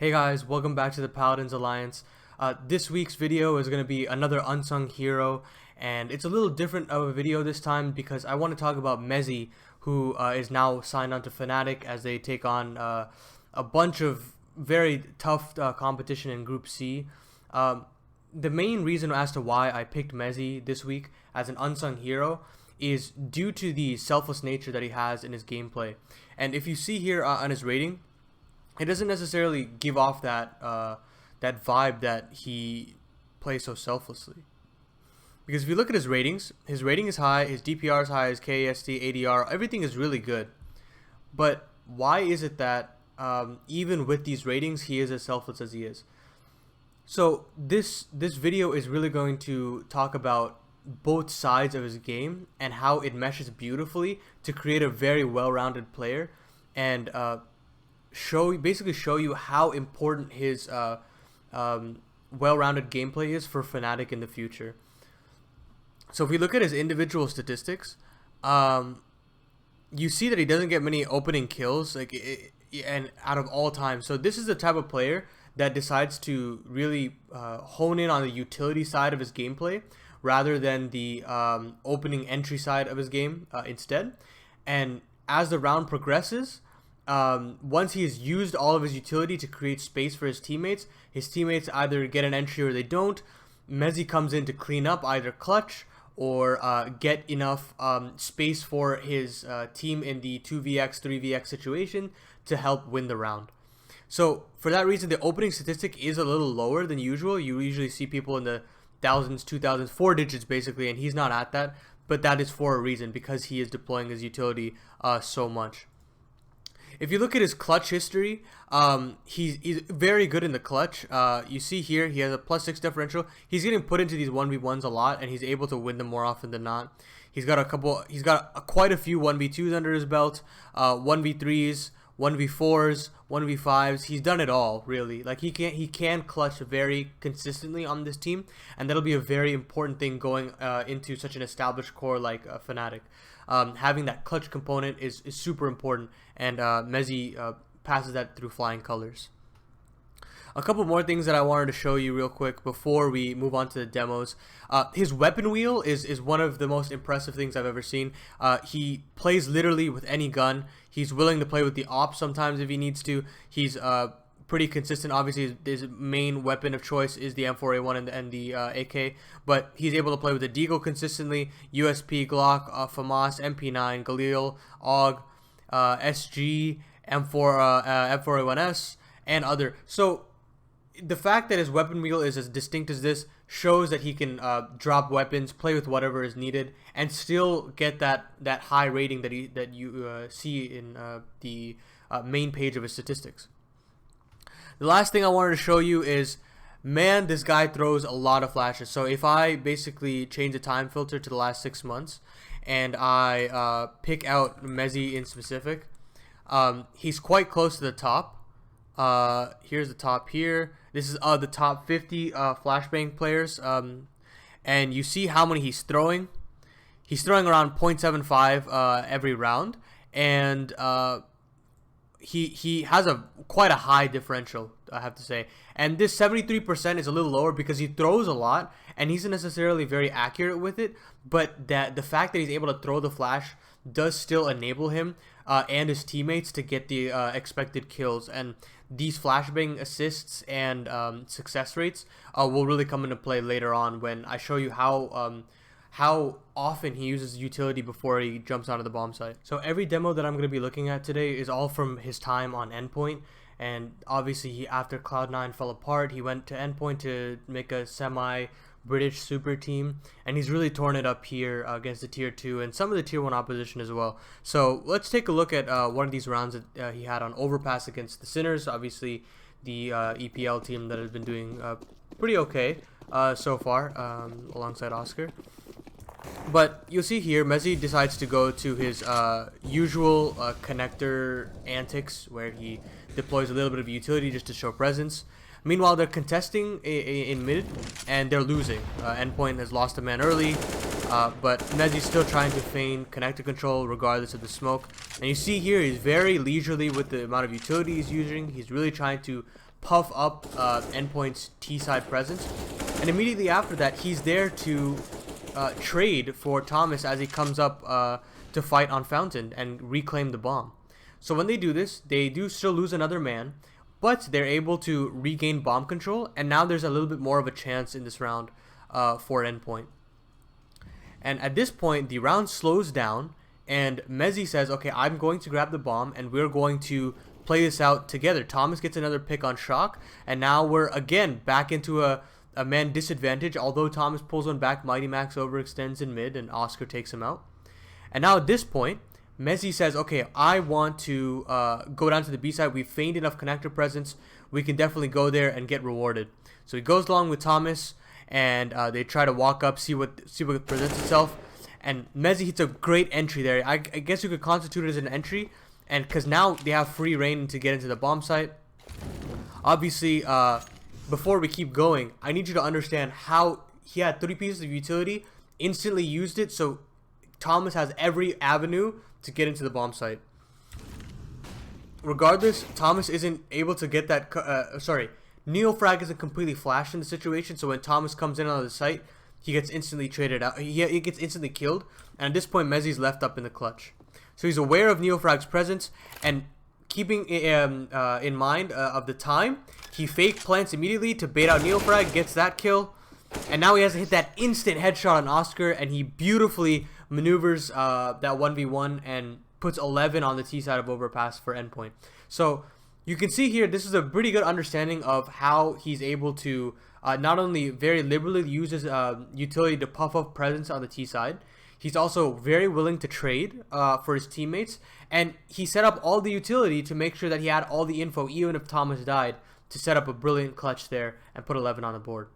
Hey guys, welcome back to the Paladin's Alliance. This week's video is going to be another unsung hero, and it's a little different of a video this time because I want to talk about Mezii, who is now signed on to Fnatic as they take on a bunch of very tough competition in Group C. The main reason as to why I picked Mezii this week as an unsung hero is due to the selfless nature that he has in his gameplay. And if you see here on his rating, it doesn't necessarily give off that that vibe that he plays so selflessly. Because if you look at his rating is high, his DPR is high, his KST, ADR, everything is really good. But why is it that even with these ratings, he is as selfless as he is? So this video is really going to talk about both sides of his game and how it meshes beautifully to create a very well-rounded player, and basically show you how important his well-rounded gameplay is for Fnatic in the future. So if we look at his individual statistics, you see that he doesn't get many opening kills, and out of all time. So this is the type of player that decides to really hone in on the utility side of his gameplay rather than the opening entry side of his game instead. And as the round progresses, once he has used all of his utility to create space for his teammates either get an entry or they don't. Mezii comes in to clean up, either clutch or get enough space for his team in the 2vx 3vx situation to help win the round. So for that reason, the opening statistic is a little lower than usual. You usually see people in the thousands, 2000s, 4 digits basically, and he's not at that, but that is for a reason, because he is deploying his utility so much. If you look at his clutch history, he's very good in the clutch. You see here he has a +6 differential. He's getting put into these 1v1s a lot, and he's able to win them more often than not. He's got quite a few 1v2s under his belt, 1v3s, 1v4s, 1v5s. He's done it all, really. Like he can clutch very consistently on this team, and that'll be a very important thing going into such an established core like Fnatic. Having that clutch component is super important, and Mezii passes that through flying colors. A couple more things that I wanted to show you real quick before we move on to the demos. His weapon wheel is one of the most impressive things I've ever seen. He plays literally with any gun. He's willing to play with the AWP sometimes if he needs to. He's pretty consistent. Obviously, his main weapon of choice is the M4A1 and the AK, but he's able to play with the Deagle consistently, USP, Glock, FAMAS, MP9, Galil, AUG, SG, M4A1S, and other. So the fact that his weapon wheel is as distinct as this shows that he can drop weapons, play with whatever is needed, and still get that high rating that you see in the main page of his statistics. The last thing I wanted to show you is, man, this guy throws a lot of flashes. So if I basically change the time filter to the last 6 months, and I pick out Mezii in specific, he's quite close to the top. Here's the top here. This is the top 50 flashbang players, and you see how many he's throwing. He's throwing around 0.75 every round, and he has quite a high differential, I have to say. And this 73% is a little lower because he throws a lot, and he's not necessarily very accurate with it, but the fact that he's able to throw the flash does still enable him and his teammates to get the expected kills. And these flashbang assists and success rates will really come into play later on when I show you how often he uses utility before he jumps out of the bomb site. So every demo that I'm going to be looking at today is all from his time on Endpoint. And obviously, after Cloud9 fell apart, he went to Endpoint to make a semi-British super team, and he's really torn it up here against the tier 2 and some of the tier 1 opposition as well. So let's take a look at one of these rounds that he had on Overpass against the Sinners, obviously the EPL team that has been doing pretty okay so far, alongside Oscar. But you'll see here, Mezii decides to go to his usual connector antics, where he deploys a little bit of utility just to show presence. Meanwhile, they're contesting in mid, and they're losing. Endpoint has lost a man early, but Mezii's still trying to feign connector control regardless of the smoke. And you see here, he's very leisurely with the amount of utility he's using. He's really trying to puff up Endpoint's T-side presence. And immediately after that, he's there to trade for Thomas as he comes up to fight on Fountain and reclaim the bomb. So when they do this, they do still lose another man, but they're able to regain bomb control, and now there's a little bit more of a chance in this round for Endpoint. And at this point, the round slows down, and mezii says, okay, I'm going to grab the bomb, and we're going to play this out together. Thomas gets another pick on Shock, and now we're again back into a man disadvantage. Although Thomas pulls one back, Mighty Max overextends in mid, and Oscar takes him out. And now at this point, mezii says, okay, I want to go down to the B side. We've feigned enough connector presence. We can definitely go there and get rewarded. So he goes along with Thomas, and they try to walk up, see what presents itself. And mezii hits a great entry there. I guess you could constitute it as an entry, and because now they have free reign to get into the bomb site. Obviously, before we keep going, I need you to understand how he had 3 pieces of utility, instantly used it, so Thomas has every avenue to get into the bomb site. Regardless, Thomas isn't able to get that. Neofrag isn't completely flashed in the situation, so when Thomas comes in on the site, he gets instantly traded out. He gets instantly killed, and at this point, mezii's left up in the clutch. So he's aware of Neofrag's presence, and keeping in mind of the time, he fake plants immediately to bait out Neofrag, gets that kill, and now he has to hit that instant headshot on Oscar, and he beautifully maneuvers that 1v1 and puts 11 on the T side of overpass for Endpoint. So you can see here, this is a pretty good understanding of how he's able to not only very liberally use his utility to puff up presence on the T side, he's also very willing to trade for his teammates, and he set up all the utility to make sure that he had all the info, even if Thomas died, to set up a brilliant clutch there and put 11 on the board.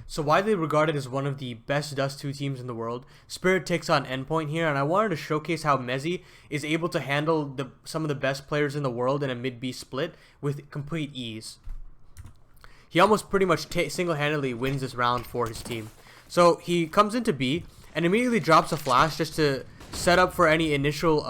So widely regarded as one of the best Dust 2 teams in the world, Spirit takes on Endpoint here, and I wanted to showcase how mezii is able to handle some of the best players in the world in a mid-B split with complete ease. He almost pretty much single-handedly wins this round for his team. So he comes into B and immediately drops a flash just to set up for any initial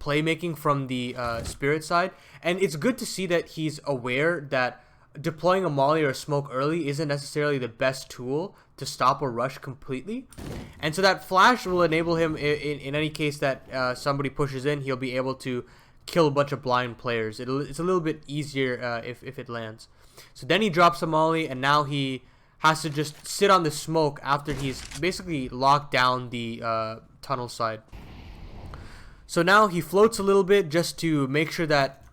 playmaking from the Spirit side. And it's good to see that he's aware that deploying a molly or a smoke early isn't necessarily the best tool to stop a rush completely. And so that flash will enable him, in any case that somebody pushes in, he'll be able to kill a bunch of blind players. It's a little bit easier if it lands. So then he drops a molly, and now he has to just sit on the smoke after he's basically locked down the tunnel side. So now he floats a little bit just to make sure that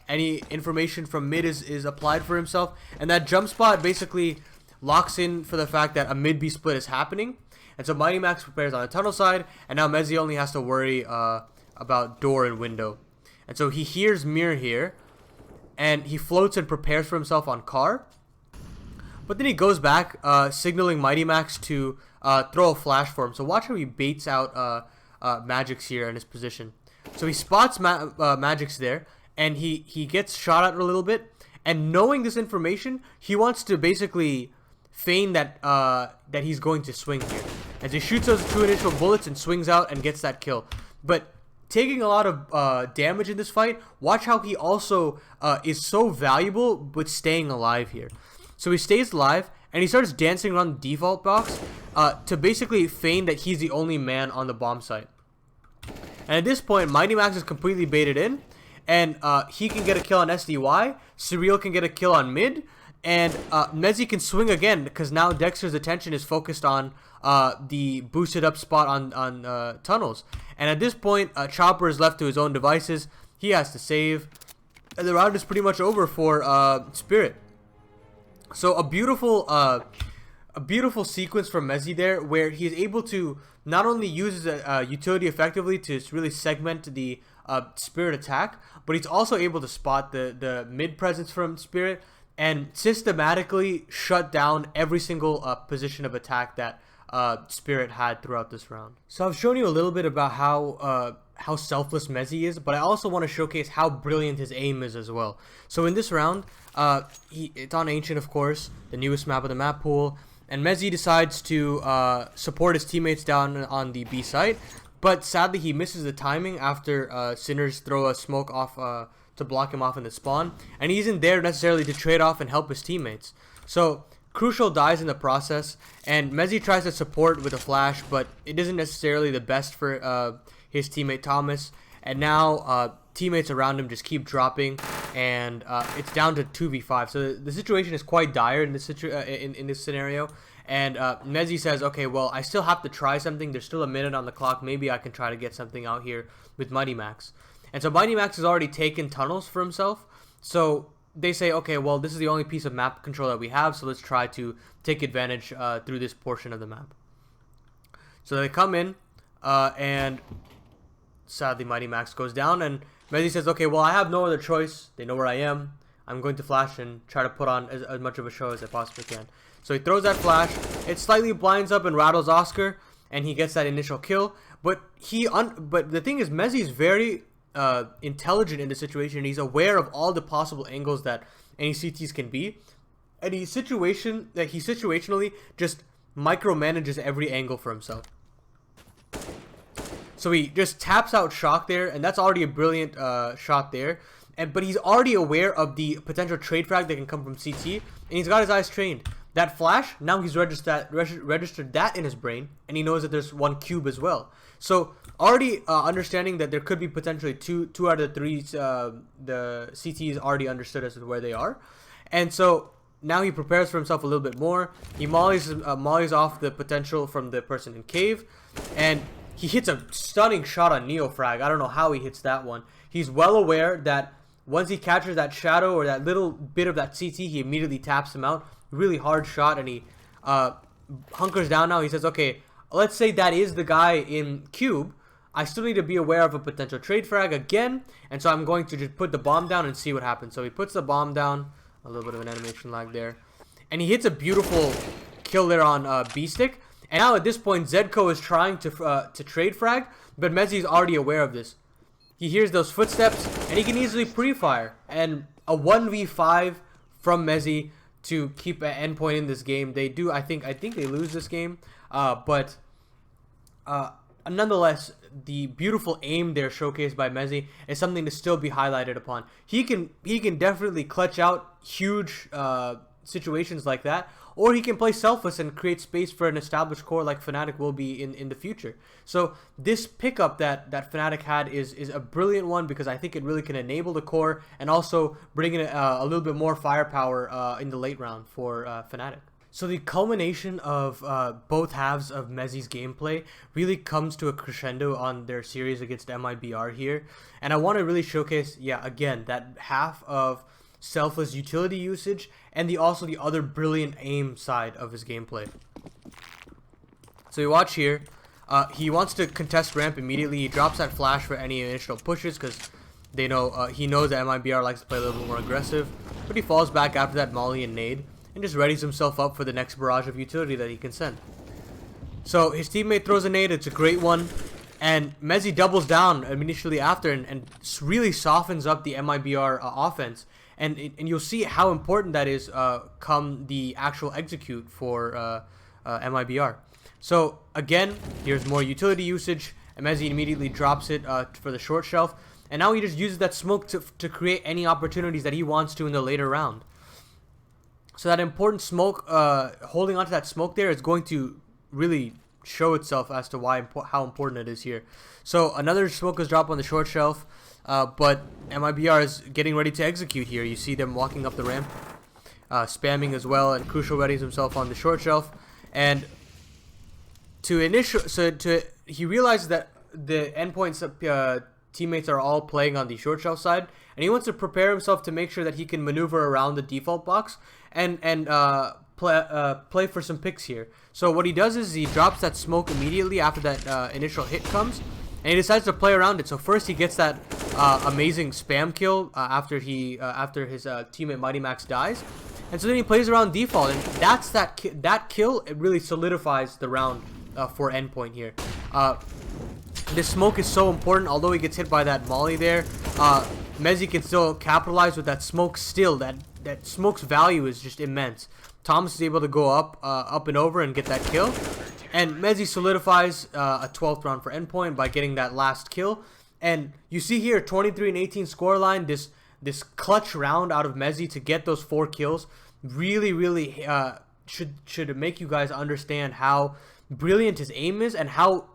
any information from mid is applied for himself, and that jump spot basically locks in for the fact that a mid-B split is happening. And so Mighty Max prepares on the tunnel side, and now mezii only has to worry about door and window. And so he hears Mirror here, and he floats and prepares for himself on car. But then he goes back, signaling Mighty Max to throw a flash for him. So watch how he baits out Magix here in his position. So he spots Magix there, and he gets shot at a little bit. And knowing this information, he wants to basically feign that that he's going to swing here. As he shoots those 2 initial bullets and swings out and gets that kill. But taking a lot of damage in this fight, watch how he also is so valuable with staying alive here. So he stays alive, and he starts dancing around the default box to basically feign that he's the only man on the bomb site. And at this point, Mighty Max is completely baited in, and he can get a kill on SDY, Surreal can get a kill on mid, and mezii can swing again because now Dexter's attention is focused on the boosted up spot on tunnels. And at this point, Chopper is left to his own devices. He has to save, and the round is pretty much over for Spirit. So a beautiful sequence from mezii there, where he is able to not only use his utility effectively to really segment the Spirit attack, but he's also able to spot the mid presence from Spirit and systematically shut down every single position of attack that Spirit had throughout this round. So I've shown you a little bit about how selfless mezii is, but I also want to showcase how brilliant his aim is as well. So in this round, it's on Ancient, of course, the newest map of the map pool, and mezii decides to support his teammates down on the B site, but sadly he misses the timing after Sinners throw a smoke off to block him off in the spawn, and he isn't there necessarily to trade off and help his teammates. So Crucial dies in the process, and mezii tries to support with a flash, but it isn't necessarily the best for his teammate Thomas. And now teammates around him just keep dropping, and it's down to 2v5. So the situation is quite dire in this in this scenario. And mezii says, okay, well, I still have to try something. There's still a minute on the clock. Maybe I can try to get something out here with Mighty Max. And so Mighty Max has already taken tunnels for himself. So they say, okay, well, this is the only piece of map control that we have, so let's try to take advantage through this portion of the map. So they come in, and sadly Mighty Max goes down, and mezii says, okay, well, I have no other choice. They know where I am. I'm going to flash and try to put on as much of a show as I possibly can. So he throws that flash. It slightly blinds up and rattles Oscar, and he gets that initial kill. But but the thing is, mezii is very intelligent in the situation, and he's aware of all the possible angles that any CTs can be, and he situationally just micromanages every angle for himself. So he just taps out Shock there, and that's already a brilliant shot there. But he's already aware of the potential trade frag that can come from CT, and he's got his eyes trained. That flash, now he's registered that in his brain, and he knows that there's one cube as well. So already understanding that there could be potentially two out of the three the CTs already understood as to where they are. And so now he prepares for himself a little bit more. He mollies off the potential from the person in cave, and he hits a stunning shot on Neofrag. I don't know how he hits that one. He's well aware that once he catches that shadow or that little bit of that CT, he immediately taps him out. Really hard shot, and he hunkers down now. He says, okay, let's say that is the guy in cube. I still need to be aware of a potential trade frag again, and so I'm going to just put the bomb down and see what happens. So he puts the bomb down, a little bit of an animation lag there, and he hits a beautiful kill there on B-Stick. And now at this point, Zedco is trying to trade frag, but mezii is already aware of this. He hears those footsteps, and he can easily pre-fire. And a 1v5 from mezii to keep an endpoint in this game. They do, I think they lose this game, but nonetheless, the beautiful aim there showcased by mezii is something to still be highlighted upon. He can definitely clutch out huge situations like that, or he can play selfless and create space for an established core like Fnatic will be in the future. So this pickup that Fnatic had is a brilliant one, because I think it really can enable the core and also bring in a little bit more firepower in the late round for Fnatic. So the culmination of both halves of mezii's gameplay really comes to a crescendo on their series against MIBR here, and I want to really showcase, yeah, again, that half of selfless utility usage and also the other brilliant aim side of his gameplay. So you watch here, he wants to contest ramp immediately. He drops that flash for any initial pushes because they know he knows that MIBR likes to play a little bit more aggressive, but he falls back after that molly and nade and just readies himself up for the next barrage of utility that he can send. So his teammate throws a nade, it's a great one, and mezii doubles down initially after and really softens up the MIBR offense. And you'll see how important that is come the actual execute for MIBR. So again, here's more utility usage, and mezii immediately drops it for the short shelf. And now he just uses that smoke to create any opportunities that he wants to in the later round. So that important smoke, holding onto that smoke there is going to really show itself as to how important it is here. So another smoke is dropped on the short shelf. But MIBR is getting ready to execute here. You see them walking up the ramp, spamming as well, and Crucial readies himself on the short shelf. And he realizes that the endpoints teammates are all playing on the short shelf side, and he wants to prepare himself to make sure that he can maneuver around the default box and play for some picks here. So what he does is he drops that smoke immediately after that initial hit comes, and he decides to play around it. So first he gets that amazing spam kill after his teammate Mighty Max dies, and so then he plays around default, and that's that kill. It really solidifies the round for endpoint here. This smoke is so important. Although he gets hit by that molly there, mezii can still capitalize with that smoke. Still, that smoke's value is just immense. Thomas is able to go up and over and get that kill. And mezii solidifies a 12th round for endpoint by getting that last kill. And you see here, 23 and 18 scoreline. this clutch round out of mezii to get those 4 kills really should make you guys understand how brilliant his aim is, and how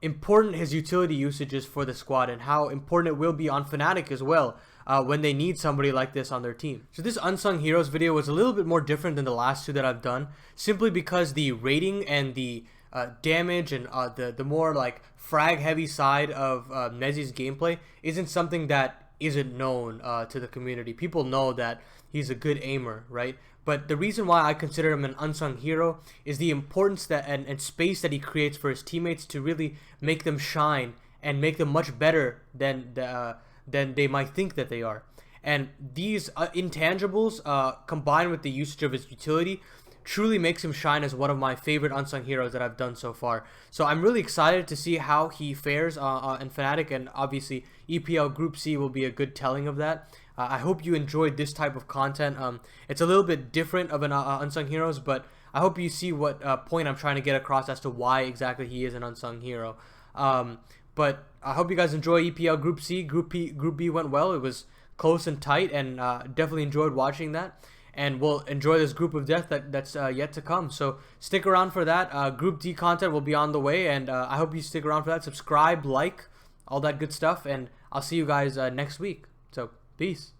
important his utility usage is for the squad, and how important it will be on Fnatic as well when they need somebody like this on their team. So this Unsung Heroes video was a little bit more different than the last 2 that I've done, simply because the rating and the damage and the more like frag heavy side of mezii's gameplay isn't something that isn't known to the community. People know that he's a good aimer, right? But the reason why I consider him an unsung hero is the importance that and space that he creates for his teammates to really make them shine and make them much better than they might think that they are. And these intangibles combined with the usage of his utility truly makes him shine as one of my favorite unsung heroes that I've done so far. So I'm really excited to see how he fares in Fnatic, and obviously EPL Group C will be a good telling of that. I hope you enjoyed this type of content. It's a little bit different of an unsung heroes, but I hope you see what point I'm trying to get across as to why exactly he is an unsung hero. But I hope you guys enjoy EPL Group C. Group B went well. It was close and tight, and definitely enjoyed watching that. And we'll enjoy this group of death that's yet to come. So stick around for that. Group D content will be on the way, and I hope you stick around for that. Subscribe, like, all that good stuff, and I'll see you guys next week. So peace.